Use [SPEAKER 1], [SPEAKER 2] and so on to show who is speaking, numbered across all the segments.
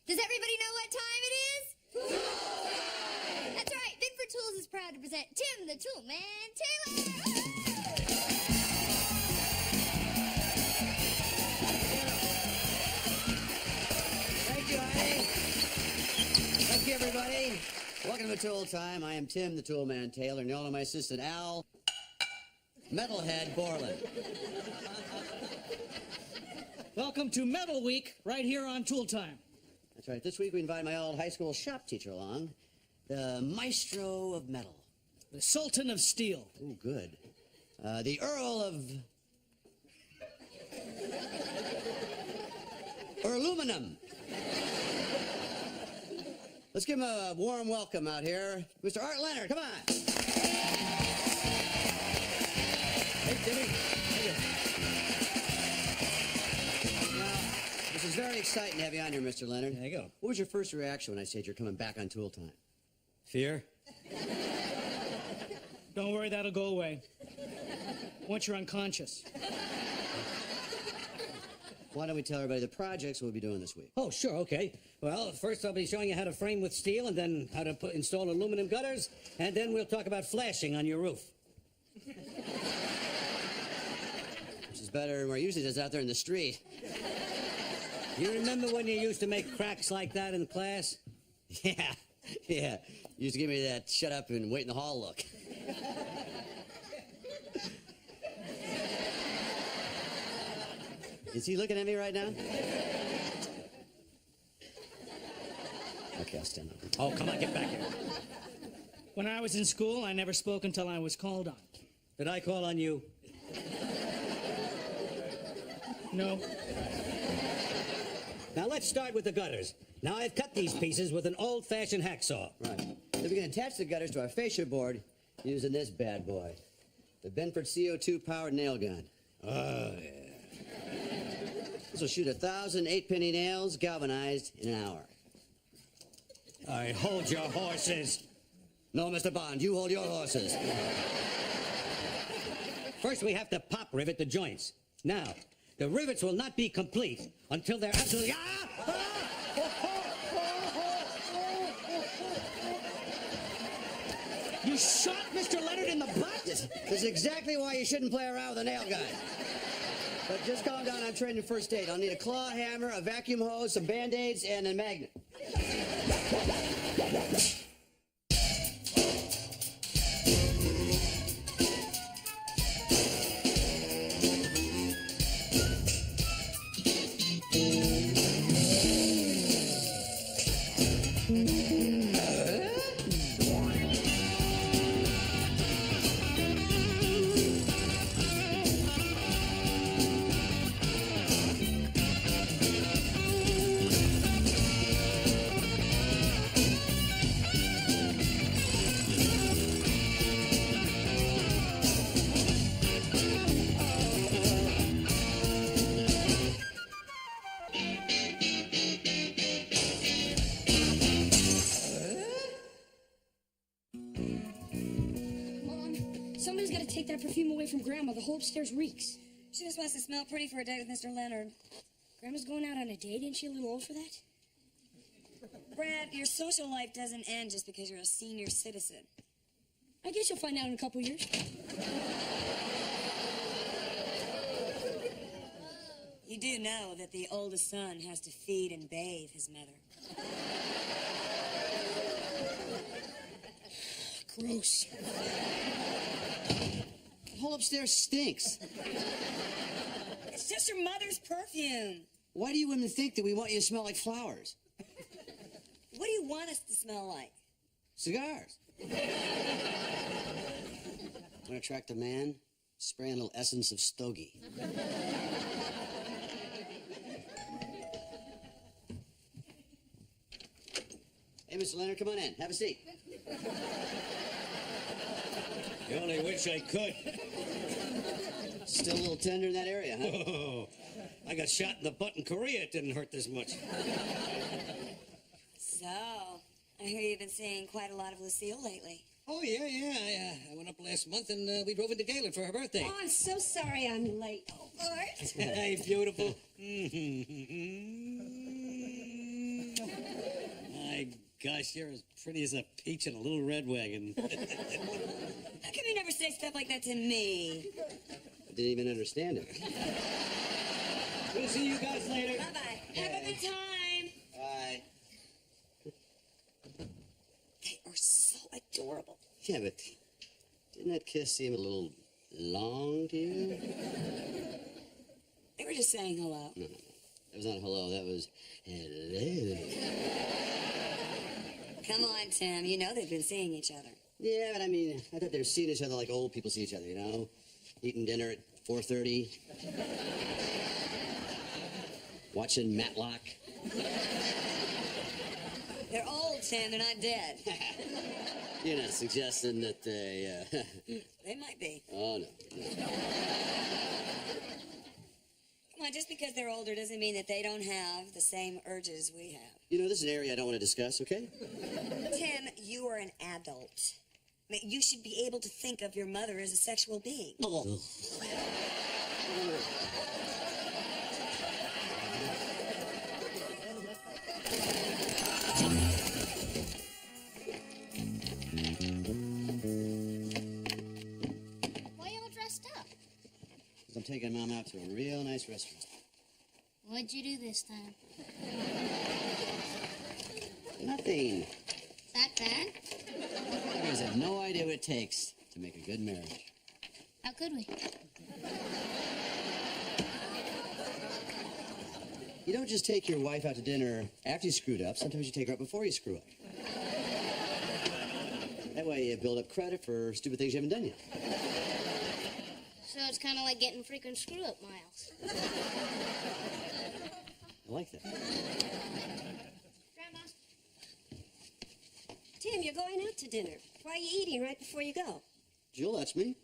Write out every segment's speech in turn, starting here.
[SPEAKER 1] Does everybody know what time it is? Tool time! That's right. Binford Tools is proud to present Tim the Tool Man Taylor.
[SPEAKER 2] Thank you, honey. Thank you, everybody. Welcome to Tool Time. I am Tim the Tool Man Taylor, and you all know my assistant, Al Metalhead Borland.
[SPEAKER 3] Welcome to Metal Week, right here on Tool Time.
[SPEAKER 2] That's right. This week we invited my old high school shop teacher along, the maestro of metal.
[SPEAKER 3] The Sultan of Steel.
[SPEAKER 2] Oh, good. The Earl of Aluminum. Let's give him a warm welcome out here. Mr. Art Leonard, come on. Hey, Timmy. Thank you. Now, this is very exciting to have you on here, Mr. Leonard.
[SPEAKER 4] There you go.
[SPEAKER 2] What was your first reaction when I said you're coming back on Tool Time?
[SPEAKER 4] Fear?
[SPEAKER 3] Don't worry, that'll go away. Once you're unconscious.
[SPEAKER 2] Why don't we tell everybody the projects we'll be doing this week?
[SPEAKER 4] Oh, sure, okay. Well, first I'll be showing you how to frame with steel, and then how to install aluminum gutters, and then we'll talk about flashing on your roof.
[SPEAKER 2] Which is better than we're usually just out there in the street.
[SPEAKER 4] You remember when you used to make cracks like that in class?
[SPEAKER 2] Yeah. You used to give me that shut up and wait in the hall look. Is he looking at me right now? Okay, I'll stand up.
[SPEAKER 4] Oh, come on, get back here.
[SPEAKER 3] When I was in school, I never spoke until I was called on.
[SPEAKER 4] Did I call on you?
[SPEAKER 3] No.
[SPEAKER 4] Now let's start with the gutters. Now I've cut these pieces with an old-fashioned hacksaw.
[SPEAKER 2] Right. Then we can attach the gutters to our fascia board using this bad boy. The Benford CO2 powered nail gun.
[SPEAKER 4] Oh, yeah.
[SPEAKER 2] This will shoot 1,000 8-penny nails galvanized in an hour.
[SPEAKER 4] All right, hold your horses.
[SPEAKER 2] No, Mr. Bond, you hold your horses.
[SPEAKER 4] First, we have to pop rivet the joints. Now, the rivets will not be complete until they're absolutely...
[SPEAKER 3] You shot Mr. Leonard in the butt?
[SPEAKER 2] This is exactly why you shouldn't play around with a nail gun. But just calm down, I'm training first aid. I'll need a claw hammer, a vacuum hose, some Band-Aids, and a magnet.
[SPEAKER 5] Somebody's got to take that perfume away from Grandma. The whole upstairs reeks.
[SPEAKER 1] She just wants to smell pretty for a date with Mr. Leonard.
[SPEAKER 5] Grandma's going out on a date. Isn't she a little old for that?
[SPEAKER 1] Brad, your social life doesn't end just because you're a senior citizen.
[SPEAKER 5] I guess you'll find out in a couple years.
[SPEAKER 1] You do know that the oldest son has to feed and bathe his mother.
[SPEAKER 5] Gross.
[SPEAKER 2] The whole upstairs stinks.
[SPEAKER 1] It's just your mother's perfume.
[SPEAKER 2] Why do you women think that we want you to smell like flowers?
[SPEAKER 1] What do you want us to smell like?
[SPEAKER 2] Cigars. Want to attract a man? Spray a little essence of stogie. Hey, Mr. Leonard, come on in. Have a seat.
[SPEAKER 4] You only wish I could.
[SPEAKER 2] Still a little tender in that area, huh?
[SPEAKER 4] Oh, I got shot in the butt in Korea. It didn't hurt this much.
[SPEAKER 1] So, I hear you've been seeing quite a lot of Lucille lately.
[SPEAKER 4] Oh, yeah. I went up last month and we drove into Galen for her birthday.
[SPEAKER 5] Oh, I'm so sorry I'm late. Oh,
[SPEAKER 1] Art?
[SPEAKER 4] Hey, beautiful. gosh, you're as pretty as a peach in a little red wagon.
[SPEAKER 6] How come you never say stuff like that to me?
[SPEAKER 2] I didn't even understand it.
[SPEAKER 4] We'll see you guys later.
[SPEAKER 6] Bye-bye. Have a good time.
[SPEAKER 2] Bye.
[SPEAKER 6] They are so adorable.
[SPEAKER 2] Yeah, but didn't that kiss seem a little long to you?
[SPEAKER 6] They were just saying hello.
[SPEAKER 2] No. That was not hello, that was hello.
[SPEAKER 6] Come on, Tim. You know they've been seeing each other.
[SPEAKER 2] Yeah, but I mean, I thought they were seeing each other like old people see each other, you know? Eating dinner at 4:30. Watching Matlock.
[SPEAKER 6] They're old, Tim. They're not dead.
[SPEAKER 2] You're not suggesting that they,
[SPEAKER 6] They might be.
[SPEAKER 2] Oh, no.
[SPEAKER 6] Come on, just because they're older doesn't mean that they don't have the same urges we have.
[SPEAKER 2] You know, this is an area I don't want to discuss, okay?
[SPEAKER 6] Tim, you are an adult. I mean, you should be able to think of your mother as a sexual being.
[SPEAKER 2] Oh.
[SPEAKER 1] Why you all dressed up?
[SPEAKER 2] I'm taking Mom out to a real nice restaurant.
[SPEAKER 1] What'd you do this time?
[SPEAKER 2] Nothing.
[SPEAKER 1] That bad?
[SPEAKER 2] You guys have no idea what it takes to make a good marriage.
[SPEAKER 1] How could we?
[SPEAKER 2] You don't just take your wife out to dinner after you screwed up. Sometimes you take her out before you screw up. That way you build up credit for stupid things you haven't done yet.
[SPEAKER 1] So it's kind of like getting frequent screw-up miles.
[SPEAKER 2] I like that.
[SPEAKER 1] Grandma?
[SPEAKER 7] Tim, you're going out to dinner. Why are you eating right before you go?
[SPEAKER 2] Jill, that's me.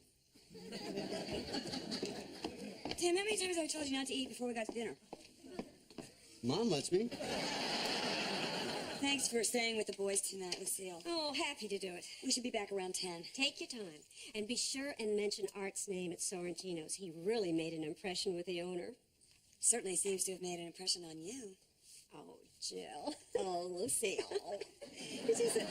[SPEAKER 6] Tim, how many times have I told you not to eat before we got to dinner?
[SPEAKER 2] Mom lets me.
[SPEAKER 6] Thanks for staying with the boys tonight, Lucille.
[SPEAKER 7] Oh, happy to do it.
[SPEAKER 6] We should be back around 10.
[SPEAKER 7] Take your time. And be sure and mention Art's name at Sorrentino's. He really made an impression with the owner.
[SPEAKER 6] Certainly seems to have made an impression on you.
[SPEAKER 7] Oh, Jill. Oh, Lucille. It's just that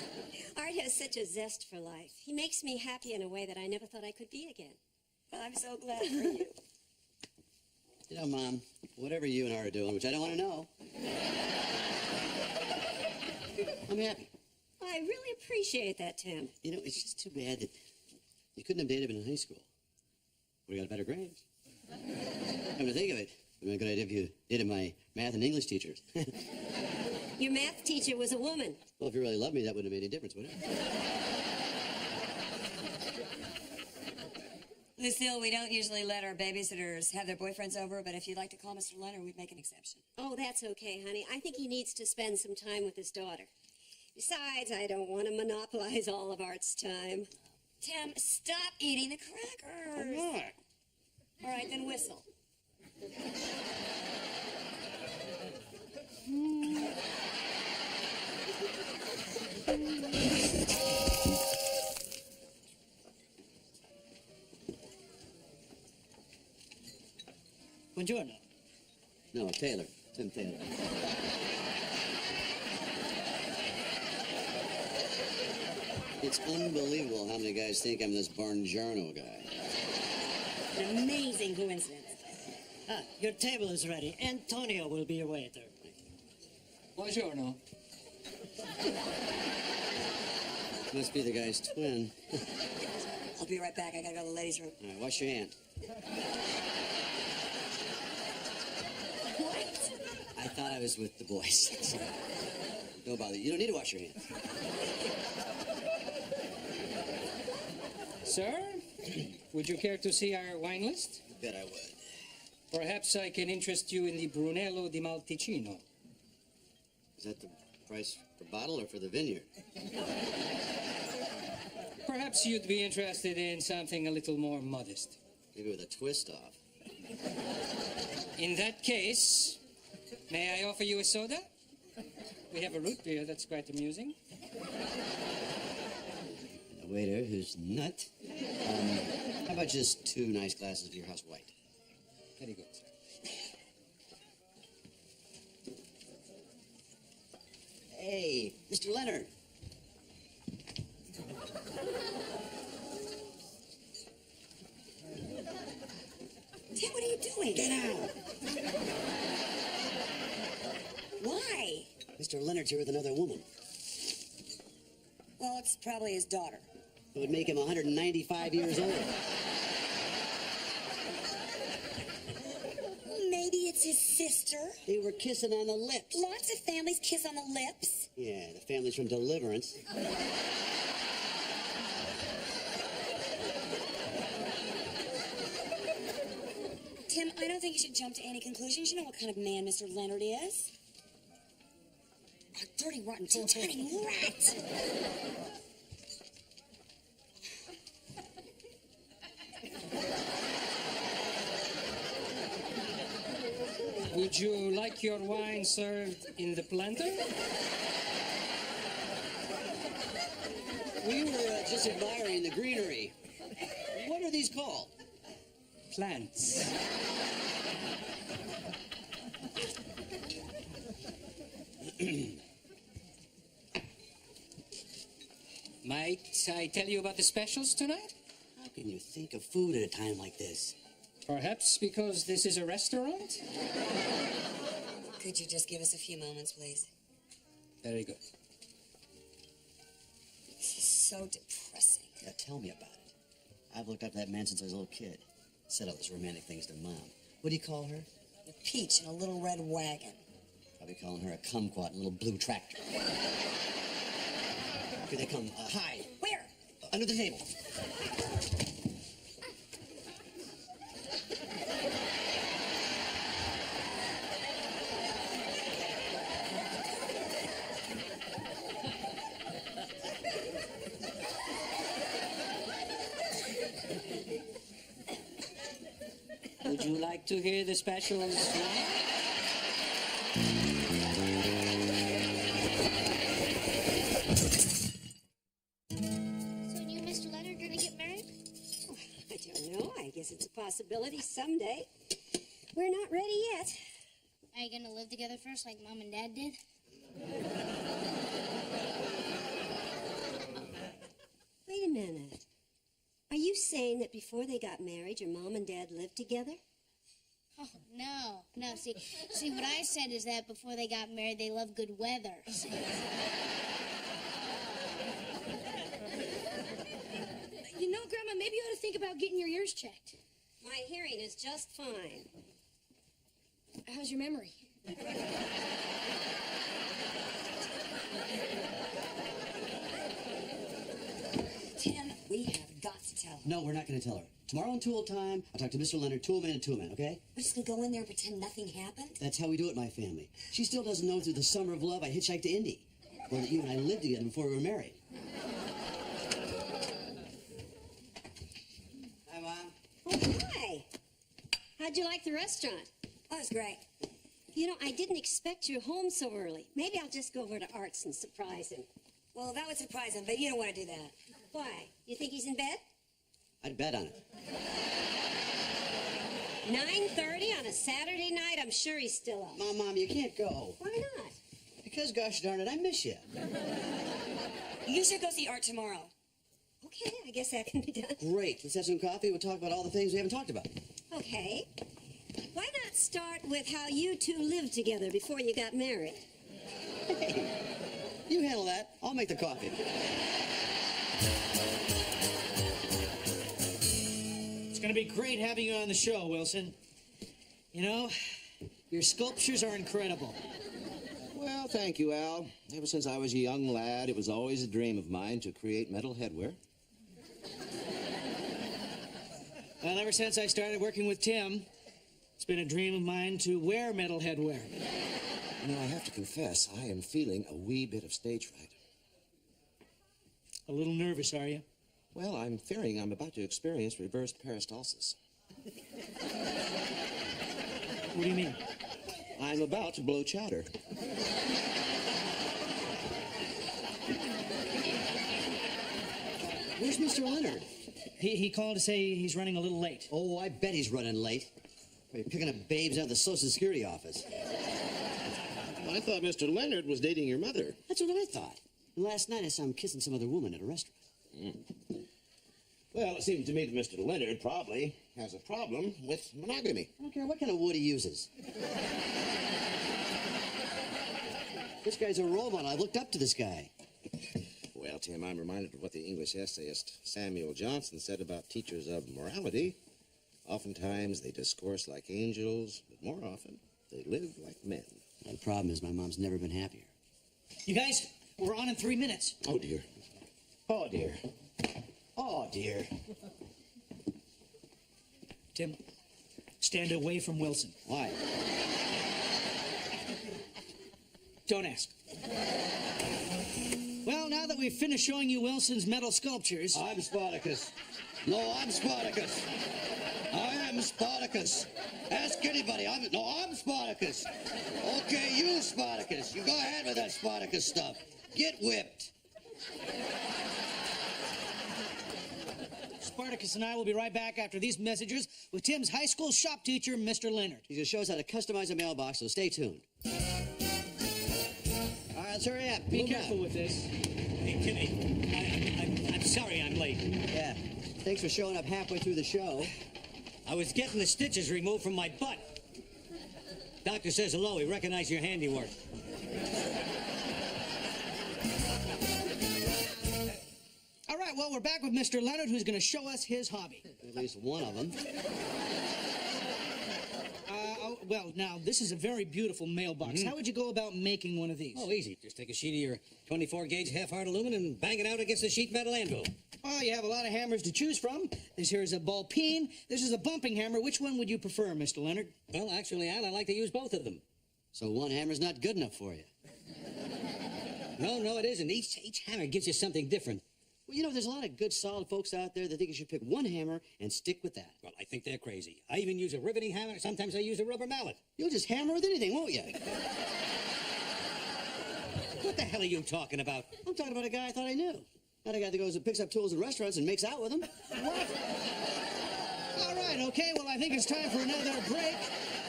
[SPEAKER 7] Art has such a zest for life. He makes me happy in a way that I never thought I could be again.
[SPEAKER 6] Well, I'm so glad for you.
[SPEAKER 2] You know, Mom, whatever you and Art are doing, which I don't want to know, I'm happy.
[SPEAKER 7] I really appreciate that, Tim.
[SPEAKER 2] You know, it's just too bad that you couldn't have dated him in high school. Would have got better grades. Come to think of it, it would be a good idea if you dated my math and English teachers.
[SPEAKER 7] Your math teacher was a woman.
[SPEAKER 2] Well, if you really loved me, that wouldn't have made any difference, would it?
[SPEAKER 6] Lucille, we don't usually let our babysitters have their boyfriends over, but if you'd like to call Mr. Leonard, we'd make an exception.
[SPEAKER 7] Oh, that's okay, honey. I think he needs to spend some time with his daughter. Besides, I don't want to monopolize all of Art's time.
[SPEAKER 6] Tim, stop eating the crackers.
[SPEAKER 2] I'm not.
[SPEAKER 6] All right, then whistle.
[SPEAKER 4] Buongiorno.
[SPEAKER 2] No, Taylor. Tim Taylor. It's unbelievable how many guys think I'm this Barngiarno guy.
[SPEAKER 6] An amazing coincidence.
[SPEAKER 3] Ah, your table is ready. Antonio will be your waiter.
[SPEAKER 8] Buongiorno.
[SPEAKER 2] Must be the guy's twin.
[SPEAKER 6] I'll be right back. I gotta go to the ladies' room.
[SPEAKER 2] All right, wash your hand.
[SPEAKER 6] What?
[SPEAKER 2] I thought I was with the boys. Don't bother. You don't need to wash your hands.
[SPEAKER 8] Sir, would you care to see our wine list?
[SPEAKER 2] I bet I would.
[SPEAKER 8] Perhaps I can interest you in the Brunello di Malticino.
[SPEAKER 2] Is that the price per bottle or for the vineyard?
[SPEAKER 8] Perhaps you'd be interested in something a little more modest.
[SPEAKER 2] Maybe with a twist off.
[SPEAKER 8] In that case, may I offer you a soda? We have a root beer that's quite amusing.
[SPEAKER 2] A waiter who's nut. How about just 2 nice glasses of your house white?
[SPEAKER 8] Very good, sir.
[SPEAKER 2] Hey, Mr. Leonard.
[SPEAKER 6] Tim, what are you doing?
[SPEAKER 2] Get out.
[SPEAKER 6] Why?
[SPEAKER 2] Mr. Leonard's here with another woman.
[SPEAKER 6] Well, it's probably his daughter.
[SPEAKER 2] It would make him 195 years old.
[SPEAKER 6] Maybe it's his sister.
[SPEAKER 2] They were kissing on the lips.
[SPEAKER 6] Lots of families kiss on the lips.
[SPEAKER 2] Yeah, the family's from Deliverance.
[SPEAKER 6] Tim, I don't think you should jump to any conclusions. You know what kind of man Mr. Leonard is. A dirty, rotten, tiny rat.
[SPEAKER 8] Would you like your wine served in the planter?
[SPEAKER 2] We were just admiring the greenery. What are these called?
[SPEAKER 8] Plants. Might I tell you about the specials tonight?
[SPEAKER 2] How can you think of food at a time like this?
[SPEAKER 8] Perhaps because this is a restaurant?
[SPEAKER 6] Could you just give us a few moments, please?
[SPEAKER 8] Very good.
[SPEAKER 6] This is so depressing.
[SPEAKER 2] Yeah, tell me about it. I've looked up to that man since I was a little kid. Said all those romantic things to Mom. What do you call her?
[SPEAKER 6] A peach in a little red wagon.
[SPEAKER 2] Probably calling her a kumquat in a little blue tractor. Here they come. Hide.
[SPEAKER 6] Where?
[SPEAKER 2] Under the table.
[SPEAKER 8] Would you like to hear the specials now?
[SPEAKER 1] So you and Mr. Leonard gonna get married?
[SPEAKER 7] I don't know. I guess it's a possibility someday. We're not ready yet.
[SPEAKER 1] Are you gonna live together first like Mom and Dad did?
[SPEAKER 7] Wait a minute. Are you saying that before they got married, your mom and dad lived together?
[SPEAKER 1] Oh, no. See, what I said is that before they got married, they loved good weather. See?
[SPEAKER 5] You know, Grandma, maybe you ought to think about getting your ears checked.
[SPEAKER 7] My hearing is just fine.
[SPEAKER 5] How's your memory?
[SPEAKER 6] Tim, we have got to tell her.
[SPEAKER 2] No, we're not going to tell her. Tomorrow on Tool Time, I'll talk to Mr. Leonard, Toolman and Toolman, okay?
[SPEAKER 6] We're just gonna go in there and pretend nothing happened?
[SPEAKER 2] That's how we do it in my family. She still doesn't know through the summer of love I hitchhiked to Indy. Or that you and I lived together before we were married. Hi, Mom.
[SPEAKER 7] Oh, hi. How'd you like the restaurant?
[SPEAKER 6] Oh, it's great.
[SPEAKER 7] You know, I didn't expect you home so early. Maybe I'll just go over to Art's and surprise him.
[SPEAKER 6] Well, that would surprise him, but you don't want to do that.
[SPEAKER 7] Why? You think he's in bed?
[SPEAKER 2] I'd bet on it.
[SPEAKER 7] 9:30 on a Saturday night? I'm sure he's still up.
[SPEAKER 2] Mom, you can't go.
[SPEAKER 7] Why not?
[SPEAKER 2] Because, gosh darn it, I miss you.
[SPEAKER 6] You should go see Art tomorrow.
[SPEAKER 7] Okay, I guess that can be done.
[SPEAKER 2] Great. Let's have some coffee. We'll talk about all the things we haven't talked about.
[SPEAKER 7] Okay. Why not start with how you two lived together before you got married?
[SPEAKER 2] Hey, you handle that. I'll make the coffee.
[SPEAKER 3] It's going to be great having you on the show, Wilson. You know, your sculptures are incredible.
[SPEAKER 9] Well, thank you, Al. Ever since I was a young lad, it was always a dream of mine to create metal headwear.
[SPEAKER 3] Well, ever since I started working with Tim, it's been a dream of mine to wear metal headwear.
[SPEAKER 9] You know, I have to confess, I am feeling a wee bit of stage fright.
[SPEAKER 3] A little nervous, are you?
[SPEAKER 9] Well, I'm fearing I'm about to experience reversed peristalsis.
[SPEAKER 3] What do you mean?
[SPEAKER 9] I'm about to blow chowder.
[SPEAKER 2] Where's Mr. Leonard?
[SPEAKER 3] He called to say he's running a little late.
[SPEAKER 2] Oh, I bet he's running late. Probably picking up babes out of the Social Security office.
[SPEAKER 9] I thought Mr. Leonard was dating your mother.
[SPEAKER 2] That's what I thought. And last night I saw him kissing some other woman at a restaurant.
[SPEAKER 9] Well, it seems to me that Mr. Leonard probably has a problem with monogamy.
[SPEAKER 2] I don't care what kind of wood he uses. This guy's a role model. I've looked up to this guy.
[SPEAKER 9] Well, Tim, I'm reminded of what the English essayist Samuel Johnson said about teachers of morality. Oftentimes they discourse like angels, but more often they live like men.
[SPEAKER 2] The problem is my mom's never been happier.
[SPEAKER 3] You guys, we're on in 3 minutes.
[SPEAKER 9] Oh, dear. Oh, dear. Oh, dear.
[SPEAKER 3] Tim, stand away from Wilson.
[SPEAKER 2] Why?
[SPEAKER 3] Don't ask. Well, now that we've finished showing you Wilson's metal sculptures...
[SPEAKER 2] I'm Spartacus. No, I'm Spartacus. I am Spartacus. Ask anybody. I'm Spartacus. Okay, you Spartacus. You go ahead with that Spartacus stuff. Get whipped.
[SPEAKER 3] Spartacus and I will be right back after these messages with Tim's high school shop teacher, Mr. Leonard.
[SPEAKER 2] He's going to show us how to customize a mailbox, so stay tuned. All right, let's hurry up.
[SPEAKER 3] Be
[SPEAKER 2] Move
[SPEAKER 3] careful
[SPEAKER 2] on.
[SPEAKER 3] with this.
[SPEAKER 4] Hey, Timmy, I'm sorry I'm late.
[SPEAKER 2] Yeah. Thanks for showing up halfway through the show.
[SPEAKER 4] I was getting the stitches removed from my butt. Doctor says hello. He recognized your handiwork.
[SPEAKER 3] All right, well, we're back with Mr. Leonard, who's going to show us his hobby.
[SPEAKER 2] At least one of them.
[SPEAKER 3] Well, now, this is a very beautiful mailbox. How would you go about making one of these?
[SPEAKER 4] Oh, easy. Just take a sheet of your 24-gauge half-hard aluminum and bang it out against the sheet metal anvil.
[SPEAKER 3] Well, you have a lot of hammers to choose from. This here is a ball peen. This is a bumping hammer. Which one would you prefer, Mr. Leonard?
[SPEAKER 4] Well, actually, Al, I like to use both of them.
[SPEAKER 2] So one hammer's not good enough for you.
[SPEAKER 4] No, it isn't. Each hammer gives you something different.
[SPEAKER 2] Well, you know, there's a lot of good, solid folks out there that think you should pick one hammer and stick with that.
[SPEAKER 4] Well, I think they're crazy. I even use a riveting hammer. Sometimes I use a rubber mallet.
[SPEAKER 2] You'll just hammer with anything, won't you?
[SPEAKER 4] What the hell are you talking about?
[SPEAKER 2] I'm talking about a guy I thought I knew. Not a guy that goes and picks up tools in restaurants and makes out with them.
[SPEAKER 3] What? All right, okay, well, I think it's time for another break.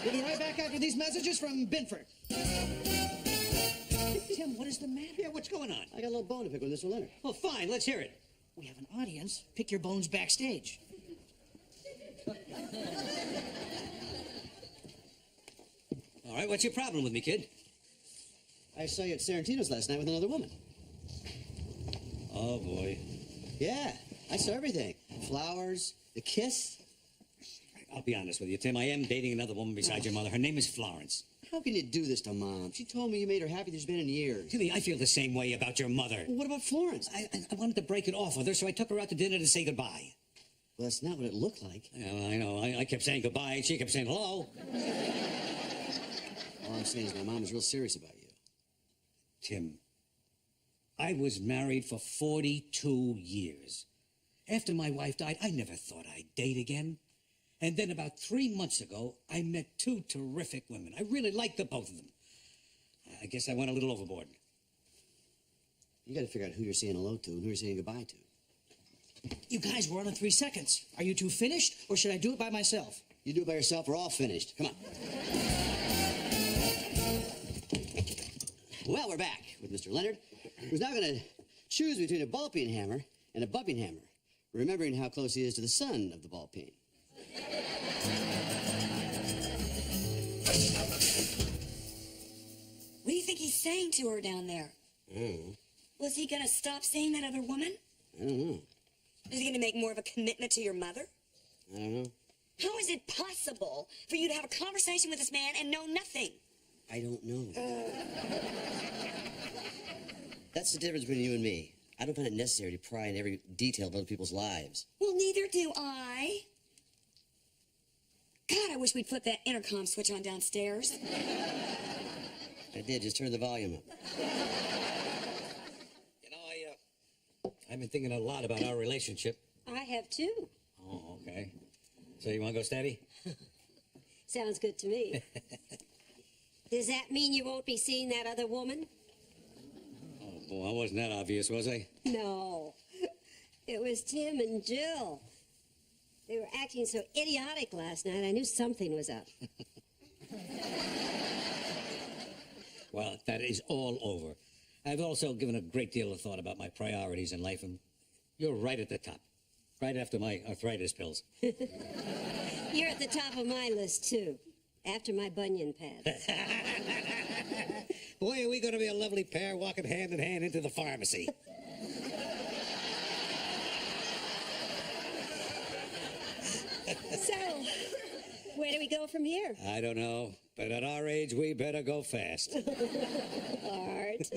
[SPEAKER 3] We'll be right back after these messages from Binford. Tim, what is the matter?
[SPEAKER 4] Yeah, what's going on?
[SPEAKER 2] I got a little bone to pick with Mr. Leonard.
[SPEAKER 4] Well, fine. Let's hear it.
[SPEAKER 3] We have an audience. Pick your bones backstage.
[SPEAKER 4] All right, what's your problem with me, kid?
[SPEAKER 2] I saw you at Sarantino's last night with another woman.
[SPEAKER 4] Oh, boy.
[SPEAKER 2] Yeah, I saw everything. Flowers, the kiss.
[SPEAKER 4] I'll be honest with you, Tim. I am dating another woman besides your mother. Her name is Florence.
[SPEAKER 2] How can you do this to Mom? She told me you made her happy there's been in years.
[SPEAKER 4] Timmy, I feel the same way about your mother.
[SPEAKER 2] Well, what about Florence?
[SPEAKER 4] I wanted to break it off with her, so I took her out to dinner to say goodbye.
[SPEAKER 2] Well, that's not what it looked like.
[SPEAKER 4] Yeah, well, I know. I kept saying goodbye, and she kept saying hello.
[SPEAKER 2] All I'm saying is my mom is real serious about you.
[SPEAKER 4] Tim, I was married for 42 years. After my wife died, I never thought I'd date again. And then about 3 months ago, I met two terrific women. I really liked the both of them. I guess I went a little overboard.
[SPEAKER 2] You got to figure out who you're saying hello to and who you're saying goodbye to.
[SPEAKER 3] You guys, we're on in 3 seconds. Are you two finished, or should I do it by myself?
[SPEAKER 2] You do it by yourself, we're all finished. Come on. Well, we're back with Mr. Leonard, who's now going to choose between a ball peen hammer and a bumping hammer, remembering how close he is to the son of the ball peen.
[SPEAKER 6] What do you think he's saying to her down there?
[SPEAKER 2] I don't know.
[SPEAKER 6] Was he going to stop seeing that other woman?
[SPEAKER 2] I don't know.
[SPEAKER 6] Is he going to make more of a commitment to your mother?
[SPEAKER 2] I don't know.
[SPEAKER 6] How is it possible for you to have a conversation with this man and know nothing?
[SPEAKER 2] I don't know. That's the difference between you and me. I don't find it necessary to pry in every detail of other people's lives.
[SPEAKER 6] Well, neither do I. God, I wish we'd flip that intercom switch on downstairs.
[SPEAKER 2] I did, just turn the volume up.
[SPEAKER 4] You know, I've been thinking a lot about our relationship.
[SPEAKER 7] I have too.
[SPEAKER 4] Oh, okay. So you want to go steady?
[SPEAKER 7] Sounds good to me. Does that mean you won't be seeing that other woman?
[SPEAKER 4] Oh, boy, I wasn't that obvious, was I?
[SPEAKER 7] No. It was Tim and Jill. They were acting so idiotic last night, I knew something was up.
[SPEAKER 4] Well, that is all over. I've also given a great deal of thought about my priorities in life, and you're right at the top. Right after my arthritis pills.
[SPEAKER 7] You're at the top of my list, too. After my bunion pads.
[SPEAKER 4] Boy, are we going to be a lovely pair walking hand in hand into the pharmacy.
[SPEAKER 7] So, where do we go from here?
[SPEAKER 4] I don't know, but at our age, we better go fast.
[SPEAKER 7] Art.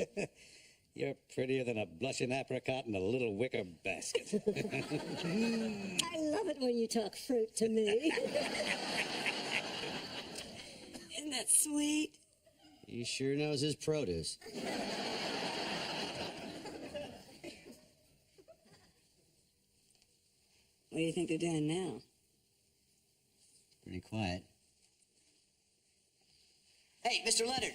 [SPEAKER 4] You're prettier than a blushing apricot in a little wicker basket.
[SPEAKER 7] I love it when you talk fruit to me. Isn't that sweet?
[SPEAKER 2] He sure knows his produce.
[SPEAKER 7] What do you think they're doing now?
[SPEAKER 2] Pretty quiet. Hey, Mr. Leonard.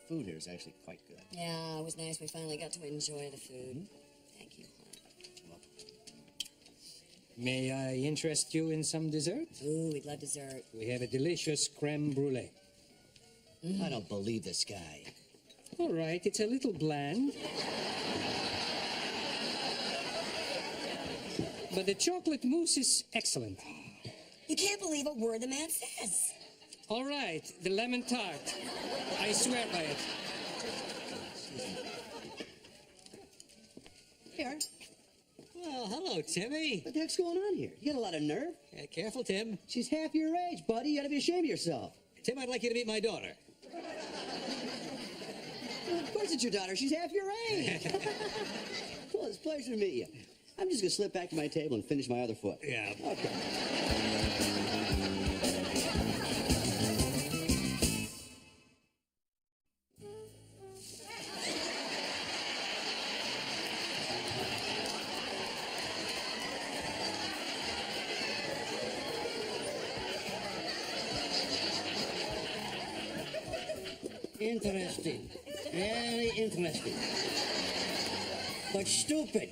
[SPEAKER 2] Food here is actually quite good.
[SPEAKER 7] Yeah, it was nice. We finally got to enjoy the food. Thank you.
[SPEAKER 8] May I interest you in some dessert?
[SPEAKER 7] Ooh, we'd love dessert.
[SPEAKER 8] We have a delicious creme brulee.
[SPEAKER 2] I don't believe this guy.
[SPEAKER 8] All right, it's a little bland. But the chocolate mousse is excellent.
[SPEAKER 6] You can't believe a word the man says.
[SPEAKER 8] All right, the lemon tart. I swear by it.
[SPEAKER 2] Here.
[SPEAKER 4] Well, hello, Timmy.
[SPEAKER 2] What the heck's going on here? You got a lot of nerve.
[SPEAKER 4] Yeah, careful, Tim.
[SPEAKER 2] She's half your age, buddy. You ought to be ashamed of yourself.
[SPEAKER 4] Tim, I'd like you to meet my daughter.
[SPEAKER 2] Well, of course it's your daughter. She's half your age. Well, it's a pleasure to meet you. I'm just going to slip back to my table and finish my other foot.
[SPEAKER 4] Yeah.
[SPEAKER 2] Okay. Interesting. Very interesting. But stupid.